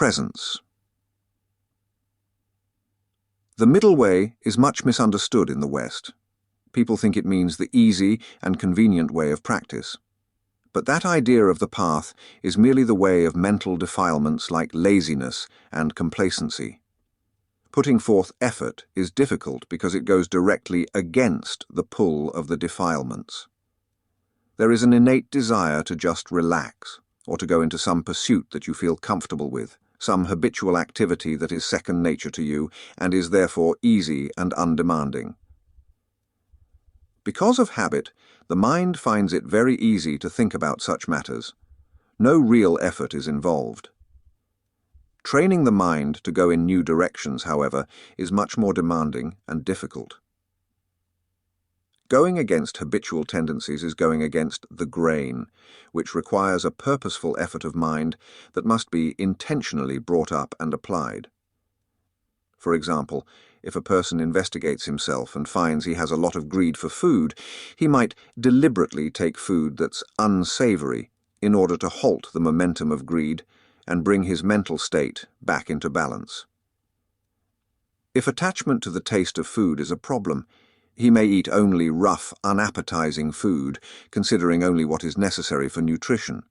Presence. The middle way is much misunderstood in the West. People think it means the easy and convenient way of practice. But that idea of the path is merely the way of mental defilements like laziness and complacency. Putting forth effort is difficult because it goes directly against the pull of the defilements. There is an innate desire to just relax, or to go into some pursuit that you feel comfortable with, some habitual activity that is second nature to you and is therefore easy and undemanding. Because of habit, the mind finds it very easy to think about such matters. No real effort is involved. Training the mind to go in new directions, however, is much more demanding and difficult. Going against habitual tendencies is going against the grain, which requires a purposeful effort of mind that must be intentionally brought up and applied. For example, if a person investigates himself and finds he has a lot of greed for food, he might deliberately take food that's unsavory in order to halt the momentum of greed and bring his mental state back into balance. If attachment to the taste of food is a problem, he may eat only rough, unappetizing food, considering only what is necessary for nutrition.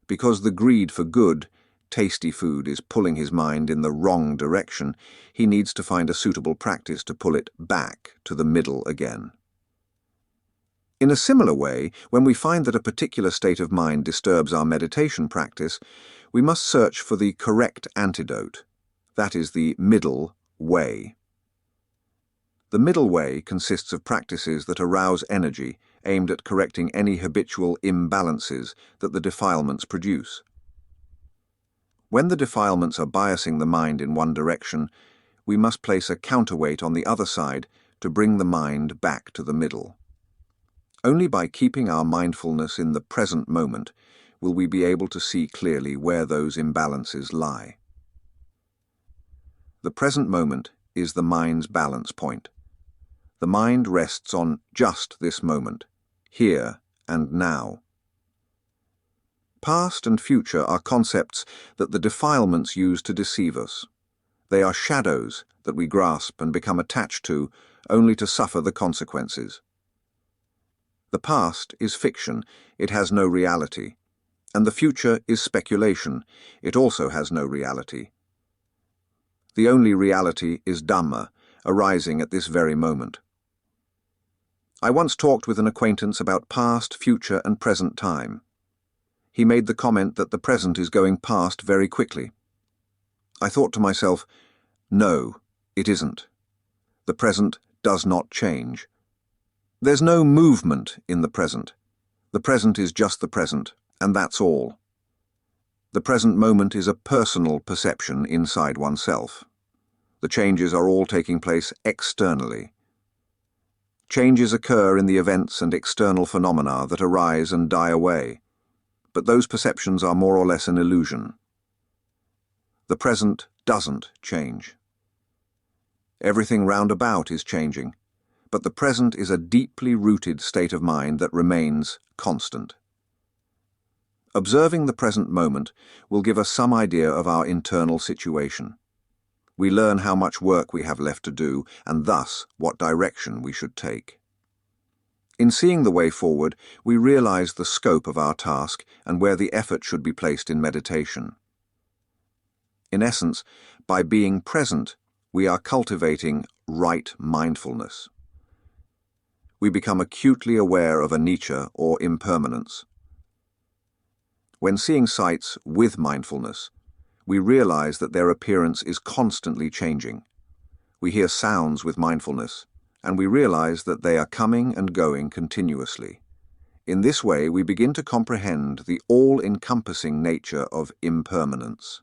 Because the greed for good, tasty food is pulling his mind in the wrong direction, he needs to find a suitable practice to pull it back to the middle again. In a similar way, when we find that a particular state of mind disturbs our meditation practice, we must search for the correct antidote. That is the middle way. The middle way consists of practices that arouse energy aimed at correcting any habitual imbalances that the defilements produce. When the defilements are biasing the mind in one direction, we must place a counterweight on the other side to bring the mind back to the middle. Only by keeping our mindfulness in the present moment will we be able to see clearly where those imbalances lie. The present moment is the mind's balance point. The mind rests on just this moment, here and now. Past and future are concepts that the defilements use to deceive us. They are shadows that we grasp and become attached to, only to suffer the consequences. The past is fiction, it has no reality, and the future is speculation, it also has no reality. The only reality is Dhamma, arising at this very moment. I once talked with an acquaintance about past, future, and present time. He made the comment that the present is going past very quickly. I thought to myself, no, it isn't. The present does not change. There's no movement in the present. The present is just the present, and that's all. The present moment is a personal perception inside oneself. The changes are all taking place externally. Changes occur in the events and external phenomena that arise and die away, but those perceptions are more or less an illusion. The present doesn't change. Everything round about is changing, but the present is a deeply rooted state of mind that remains constant. Observing the present moment will give us some idea of our internal situation. We learn how much work we have left to do, and thus what direction we should take. In seeing the way forward, we realize the scope of our task and where the effort should be placed in meditation. In essence, by being present, we are cultivating right mindfulness. We become acutely aware of anicca or impermanence. When seeing sights with mindfulness, we realize that their appearance is constantly changing. We hear sounds with mindfulness, and we realize that they are coming and going continuously. In this way, we begin to comprehend the all-encompassing nature of impermanence.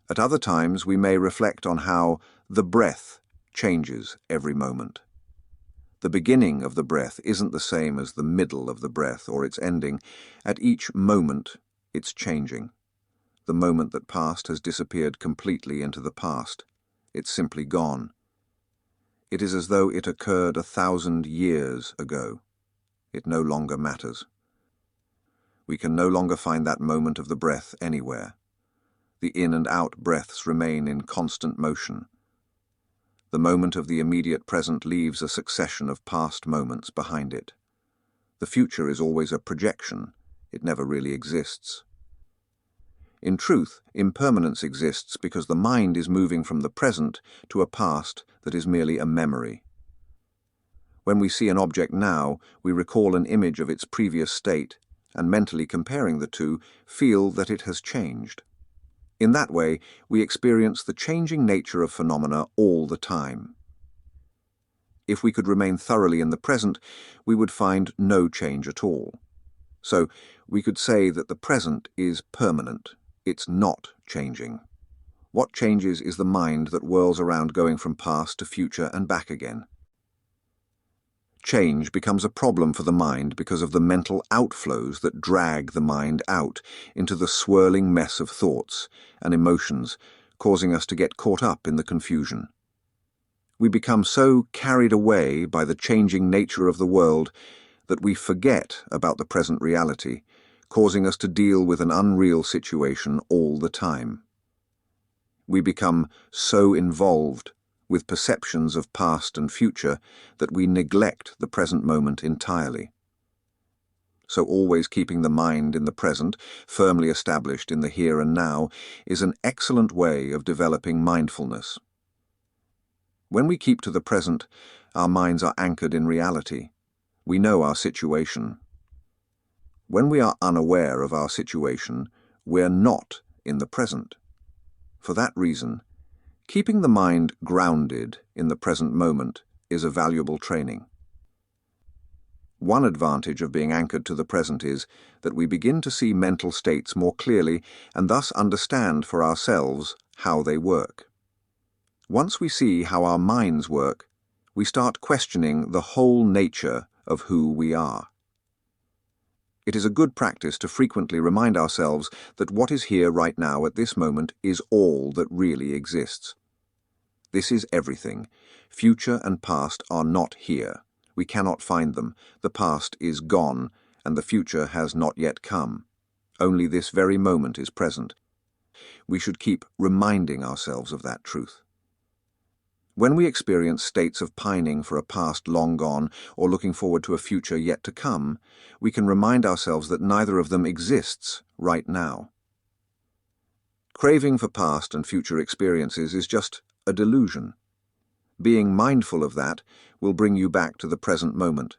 At other times, we may reflect on how the breath changes every moment. The beginning of the breath isn't the same as the middle of the breath or its ending. At each moment, it's changing. The moment that passed has disappeared completely into the past. It's simply gone. It is as though it occurred 1,000 years ago. It no longer matters. We can no longer find that moment of the breath anywhere. The in and out breaths remain in constant motion. The moment of the immediate present leaves a succession of past moments behind it. The future is always a projection. It never really exists. In truth, impermanence exists because the mind is moving from the present to a past that is merely a memory. When we see an object now, we recall an image of its previous state, and mentally comparing the two, feel that it has changed. In that way, we experience the changing nature of phenomena all the time. If we could remain thoroughly in the present, we would find no change at all. So, we could say that the present is permanent. It's not changing. What changes is the mind that whirls around going from past to future and back again. Change becomes a problem for the mind because of the mental outflows that drag the mind out into the swirling mess of thoughts and emotions, causing us to get caught up in the confusion. We become so carried away by the changing nature of the world that we forget about the present reality, causing us to deal with an unreal situation all the time. We become so involved with perceptions of past and future that we neglect the present moment entirely. So always keeping the mind in the present, firmly established in the here and now, is an excellent way of developing mindfulness. When we keep to the present, our minds are anchored in reality. We know our situation. When we are unaware of our situation, we're not in the present. For that reason, keeping the mind grounded in the present moment is a valuable training. One advantage of being anchored to the present is that we begin to see mental states more clearly and thus understand for ourselves how they work. Once we see how our minds work, we start questioning the whole nature of who we are. It is a good practice to frequently remind ourselves that what is here right now at this moment is all that really exists. This is everything. Future and past are not here. We cannot find them. The past is gone, and the future has not yet come. Only this very moment is present. We should keep reminding ourselves of that truth. When we experience states of pining for a past long gone or looking forward to a future yet to come, we can remind ourselves that neither of them exists right now. Craving for past and future experiences is just a delusion. Being mindful of that will bring you back to the present moment.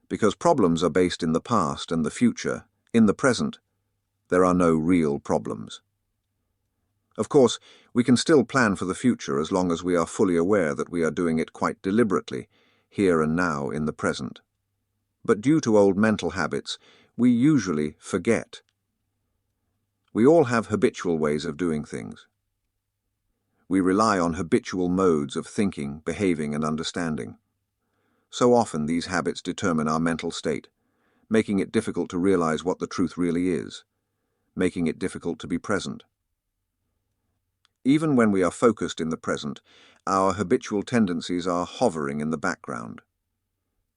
Because problems are based in the past and the future, in the present, there are no real problems. Of course, we can still plan for the future as long as we are fully aware that we are doing it quite deliberately, here and now in the present. But due to old mental habits, we usually forget. We all have habitual ways of doing things. We rely on habitual modes of thinking, behaving, and understanding. So often these habits determine our mental state, making it difficult to realize what the truth really is, making it difficult to be present. Even when we are focused in the present, our habitual tendencies are hovering in the background.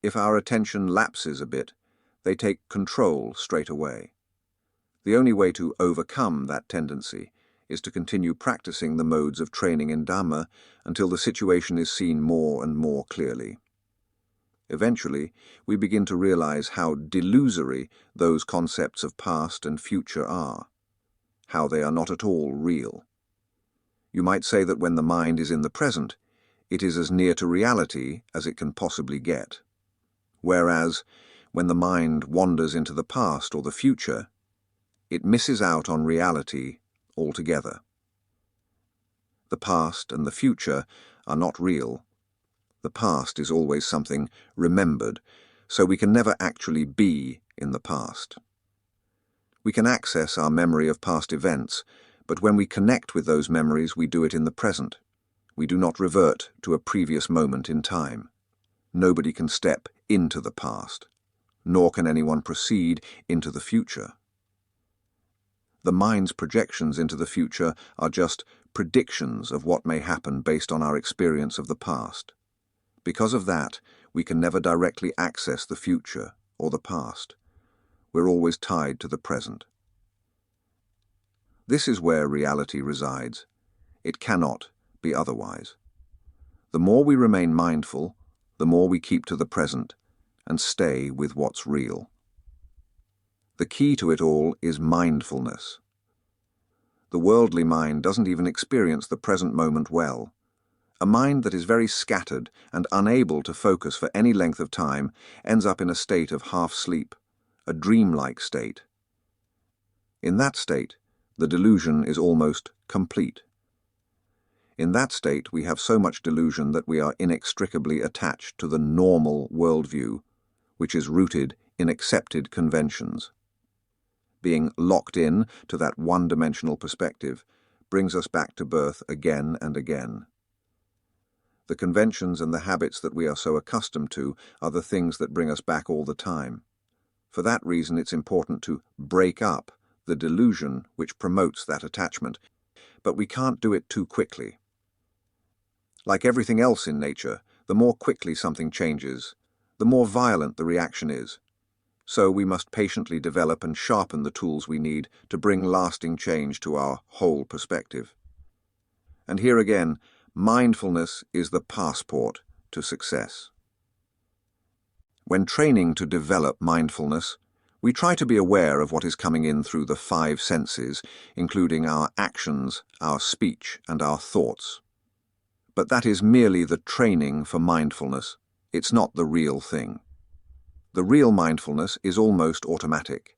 If our attention lapses a bit, they take control straight away. The only way to overcome that tendency is to continue practicing the modes of training in Dhamma until the situation is seen more and more clearly. Eventually, we begin to realize how delusory those concepts of past and future are, how they are not at all real. You might say that when the mind is in the present, it is as near to reality as it can possibly get. Whereas, when the mind wanders into the past or the future, it misses out on reality altogether. The past and the future are not real. The past is always something remembered, so we can never actually be in the past. We can access our memory of past events, but when we connect with those memories, we do it in the present. We do not revert to a previous moment in time. Nobody can step into the past, nor can anyone proceed into the future. The mind's projections into the future are just predictions of what may happen based on our experience of the past. Because of that, we can never directly access the future or the past. We're always tied to the present. This is where reality resides. It cannot be otherwise. The more we remain mindful, the more we keep to the present and stay with what's real. The key to it all is mindfulness. The worldly mind doesn't even experience the present moment well. A mind that is very scattered and unable to focus for any length of time ends up in a state of half-sleep, a dreamlike state. In that state, the delusion is almost complete. In that state, we have so much delusion that we are inextricably attached to the normal worldview, which is rooted in accepted conventions. Being locked in to that one-dimensional perspective brings us back to birth again and again. The conventions and the habits that we are so accustomed to are the things that bring us back all the time. For that reason, it's important to break up the delusion which promotes that attachment, but we can't do it too quickly. Like everything else in nature, the more quickly something changes, the more violent the reaction is. So we must patiently develop and sharpen the tools we need to bring lasting change to our whole perspective. And here again, mindfulness is the passport to success. When training to develop mindfulness, we try to be aware of what is coming in through the 5 senses, including our actions, our speech, and our thoughts. But that is merely the training for mindfulness. It's not the real thing. The real mindfulness is almost automatic.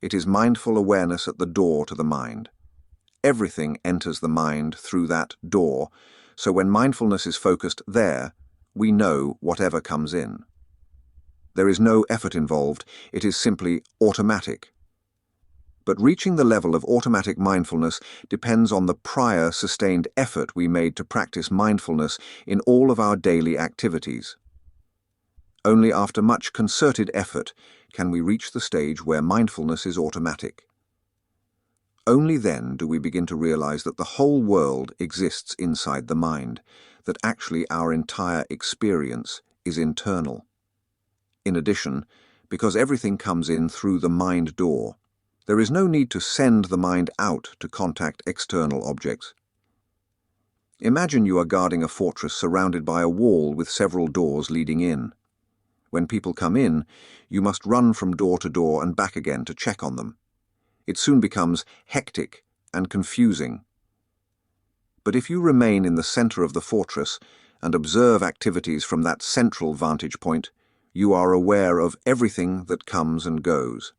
It is mindful awareness at the door to the mind. Everything enters the mind through that door, so when mindfulness is focused there, we know whatever comes in. There is no effort involved, it is simply automatic. But reaching the level of automatic mindfulness depends on the prior sustained effort we made to practice mindfulness in all of our daily activities. Only after much concerted effort can we reach the stage where mindfulness is automatic. Only then do we begin to realize that the whole world exists inside the mind, that actually our entire experience is internal. In addition, because everything comes in through the mind door, there is no need to send the mind out to contact external objects. Imagine you are guarding a fortress surrounded by a wall with several doors leading in. When people come in, you must run from door to door and back again to check on them. It soon becomes hectic and confusing. But if you remain in the center of the fortress and observe activities from that central vantage point, you are aware of everything that comes and goes.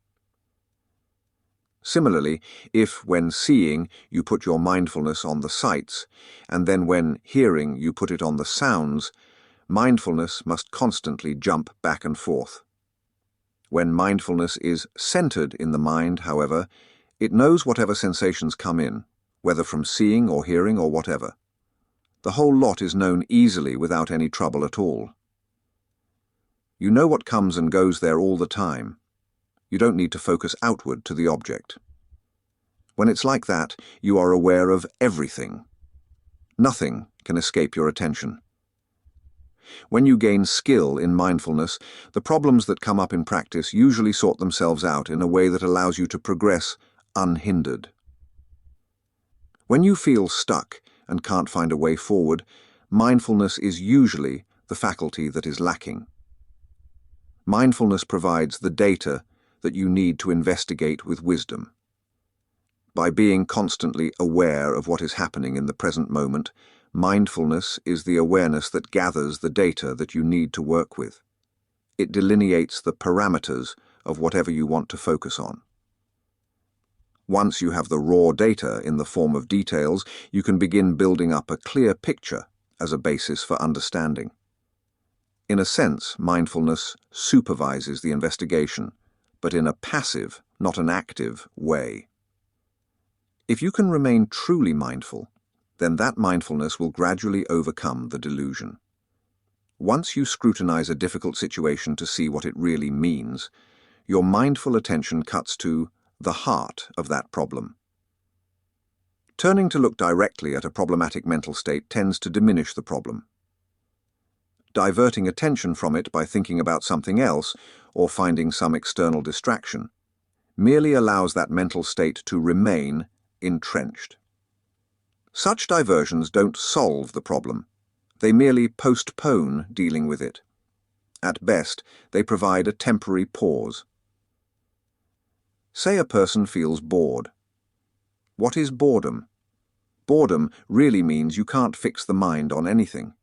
Similarly, if when seeing you put your mindfulness on the sights, and then when hearing you put it on the sounds, mindfulness must constantly jump back and forth. When mindfulness is centered in the mind, however, it knows whatever sensations come in, whether from seeing or hearing or whatever. The whole lot is known easily without any trouble at all. You know what comes and goes there all the time. You don't need to focus outward to the object. When it's like that, you are aware of everything. Nothing can escape your attention. When you gain skill in mindfulness, the problems that come up in practice usually sort themselves out in a way that allows you to progress unhindered. When you feel stuck and can't find a way forward, mindfulness is usually the faculty that is lacking. Mindfulness provides the data that you need to investigate with wisdom. By being constantly aware of what is happening in the present moment, mindfulness is the awareness that gathers the data that you need to work with. It delineates the parameters of whatever you want to focus on. Once you have the raw data in the form of details, you can begin building up a clear picture as a basis for understanding. In a sense, mindfulness supervises the investigation, but in a passive, not an active, way. If you can remain truly mindful, then that mindfulness will gradually overcome the delusion. Once you scrutinize a difficult situation to see what it really means, your mindful attention cuts to the heart of that problem. Turning to look directly at a problematic mental state tends to diminish the problem. Diverting attention from it by thinking about something else or finding some external distraction merely allows that mental state to remain entrenched. Such diversions don't solve the problem. They merely postpone dealing with it. At best, they provide a temporary pause. Say a person feels bored. What is boredom? Boredom really means you can't fix the mind on anything.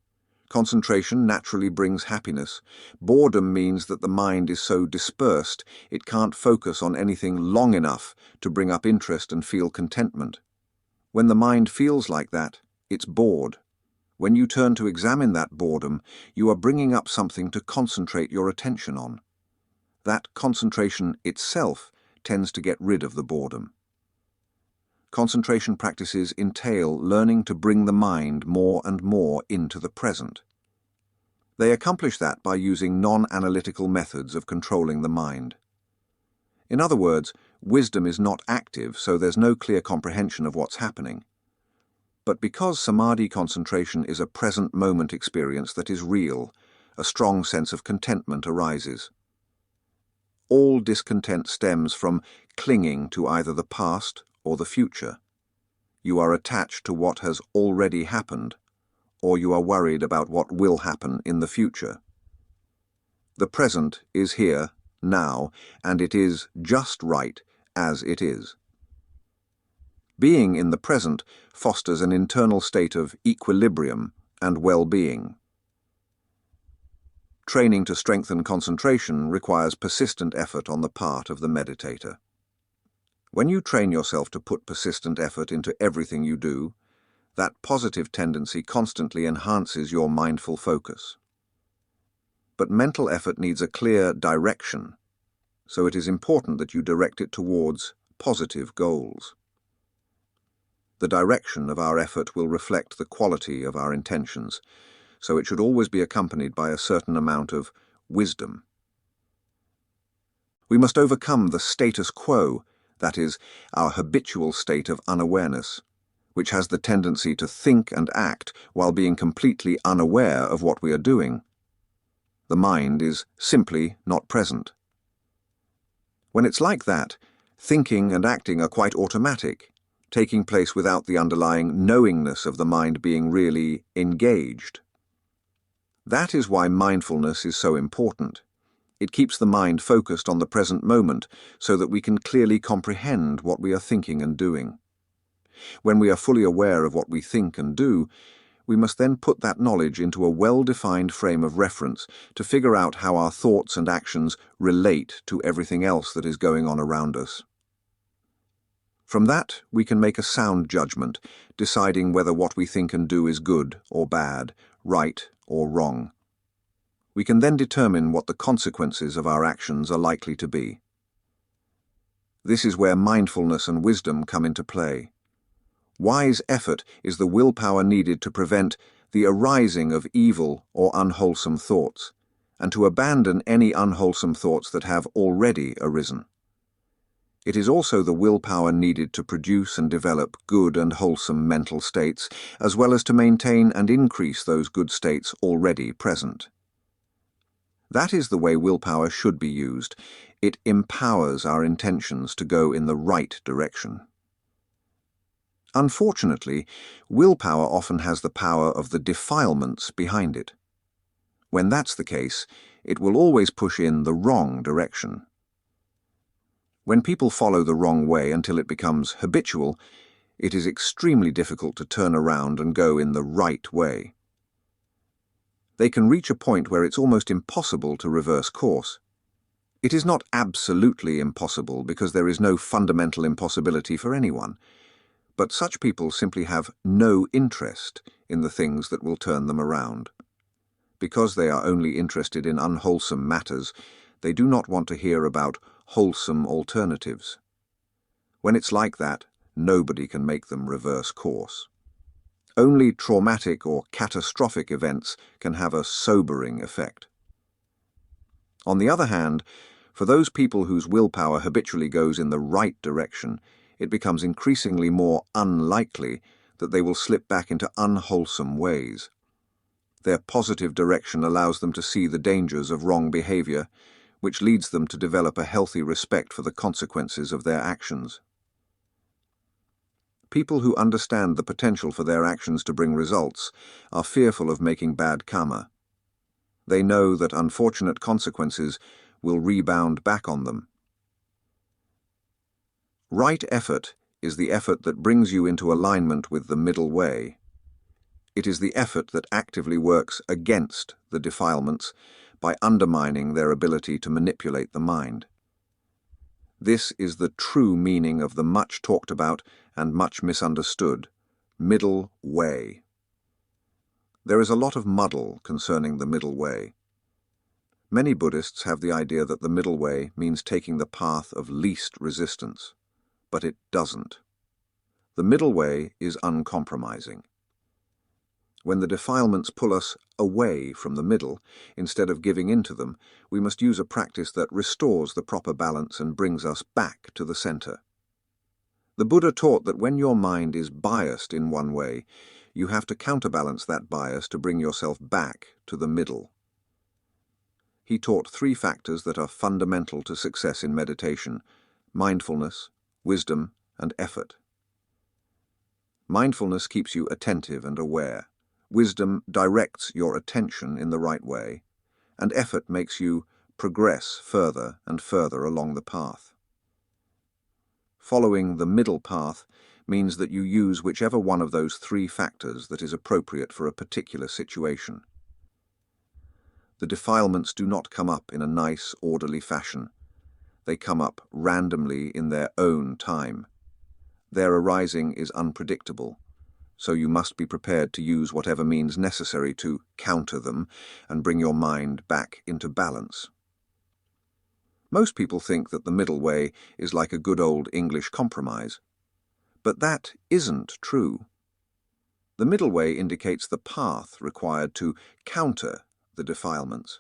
Concentration naturally brings happiness. Boredom means that the mind is so dispersed it can't focus on anything long enough to bring up interest and feel contentment. When the mind feels like that, it's bored. When you turn to examine that boredom, you are bringing up something to concentrate your attention on. That concentration itself tends to get rid of the boredom. Concentration practices entail learning to bring the mind more and more into the present. They accomplish that by using non-analytical methods of controlling the mind. In other words, wisdom is not active, so there's no clear comprehension of what's happening. But because samadhi concentration is a present moment experience that is real, a strong sense of contentment arises. All discontent stems from clinging to either the past or the future. You are attached to what has already happened, or you are worried about what will happen in the future. The present is here, now, and it is just right as it is. Being in the present fosters an internal state of equilibrium and well-being. Training to strengthen concentration requires persistent effort on the part of the meditator. When you train yourself to put persistent effort into everything you do, that positive tendency constantly enhances your mindful focus. But mental effort needs a clear direction, so it is important that you direct it towards positive goals. The direction of our effort will reflect the quality of our intentions, so it should always be accompanied by a certain amount of wisdom. We must overcome the status quo, that is, our habitual state of unawareness, which has the tendency to think and act while being completely unaware of what we are doing. The mind is simply not present. When it's like that, thinking and acting are quite automatic, taking place without the underlying knowingness of the mind being really engaged. That is why mindfulness is so important. It keeps the mind focused on the present moment so that we can clearly comprehend what we are thinking and doing. When we are fully aware of what we think and do, we must then put that knowledge into a well-defined frame of reference to figure out how our thoughts and actions relate to everything else that is going on around us. From that, we can make a sound judgment, deciding whether what we think and do is good or bad, right or wrong. We can then determine what the consequences of our actions are likely to be. This is where mindfulness and wisdom come into play. Wise effort is the willpower needed to prevent the arising of evil or unwholesome thoughts, and to abandon any unwholesome thoughts that have already arisen. It is also the willpower needed to produce and develop good and wholesome mental states, as well as to maintain and increase those good states already present. That is the way willpower should be used. It empowers our intentions to go in the right direction. Unfortunately, willpower often has the power of the defilements behind it. When that's the case, it will always push in the wrong direction. When people follow the wrong way until it becomes habitual, it is extremely difficult to turn around and go in the right way. They can reach a point where it's almost impossible to reverse course. It is not absolutely impossible because there is no fundamental impossibility for anyone, but such people simply have no interest in the things that will turn them around. Because they are only interested in unwholesome matters, they do not want to hear about wholesome alternatives. When it's like that, nobody can make them reverse course. Only traumatic or catastrophic events can have a sobering effect. On the other hand, for those people whose willpower habitually goes in the right direction, it becomes increasingly more unlikely that they will slip back into unwholesome ways. Their positive direction allows them to see the dangers of wrong behavior, which leads them to develop a healthy respect for the consequences of their actions. People who understand the potential for their actions to bring results are fearful of making bad karma. They know that unfortunate consequences will rebound back on them. Right effort is the effort that brings you into alignment with the middle way. It is the effort that actively works against the defilements by undermining their ability to manipulate the mind. This is the true meaning of the much talked about and much misunderstood middle way. There is a lot of muddle concerning the middle way. Many Buddhists have the idea that the middle way means taking the path of least resistance, but it doesn't. The middle way is uncompromising. When the defilements pull us away from the middle, instead of giving in to them, we must use a practice that restores the proper balance and brings us back to the center. The Buddha taught that when your mind is biased in one way, you have to counterbalance that bias to bring yourself back to the middle. He taught 3 factors that are fundamental to success in meditation: mindfulness, wisdom, and effort. Mindfulness keeps you attentive and aware. Wisdom directs your attention in the right way, and effort makes you progress further and further along the path. Following the middle path means that you use whichever one of those 3 factors that is appropriate for a particular situation. The defilements do not come up in a nice, orderly fashion. They come up randomly in their own time. Their arising is unpredictable, so you must be prepared to use whatever means necessary to counter them and bring your mind back into balance. Most people think that the middle way is like a good old English compromise, but that isn't true. The middle way indicates the path required to counter the defilements.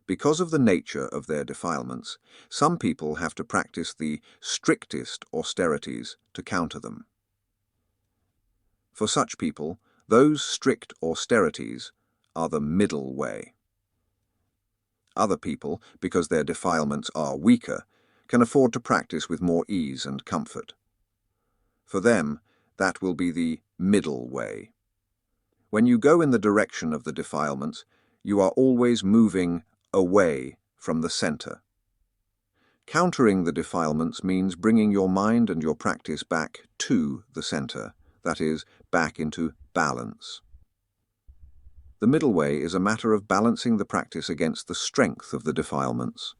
Because of the nature of their defilements, some people have to practice the strictest austerities to counter them. For such people, those strict austerities are the middle way. Other people, because their defilements are weaker, can afford to practice with more ease and comfort. For them, that will be the middle way. When you go in the direction of the defilements, you are always moving away from the center. Countering the defilements means bringing your mind and your practice back to the center, that is, back into balance. The middle way is a matter of balancing the practice against the strength of the defilements.